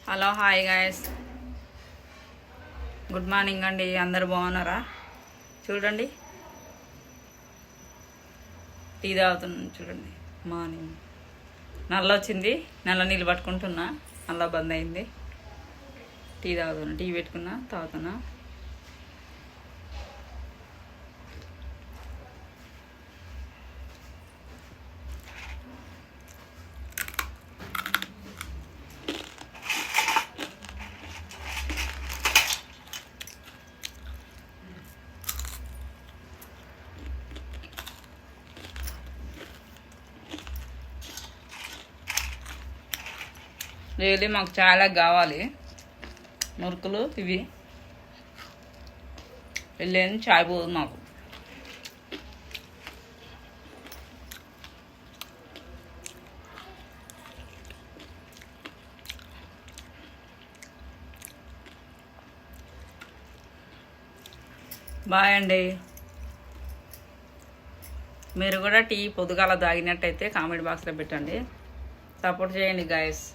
Hello hi guys, good morning అండి. అందరు బాగున్నారా? చూడండి టీ తాగుతున్నాను. చూడండి మార్నింగ్ నల్ల వచ్చింది, నల్ల నీళ్ళు పట్టుకుంటున్నా, నల్ల బంద్ అయింది. టీ తాగుతున్నా, టీ పెట్టుకున్నా, తాగుతున్నా. డైలీ మాకు చాలా కావాలి మురుకులు. ఇవి వెళ్ళేది చాయ్ పోదు మాకు. బాయ్ అండి. మీరు కూడా టీ పొద్దుగాల తాగినట్టయితే కామెంట్ బాక్స్లో పెట్టండి. సపోర్ట్ చేయండి గాయస్.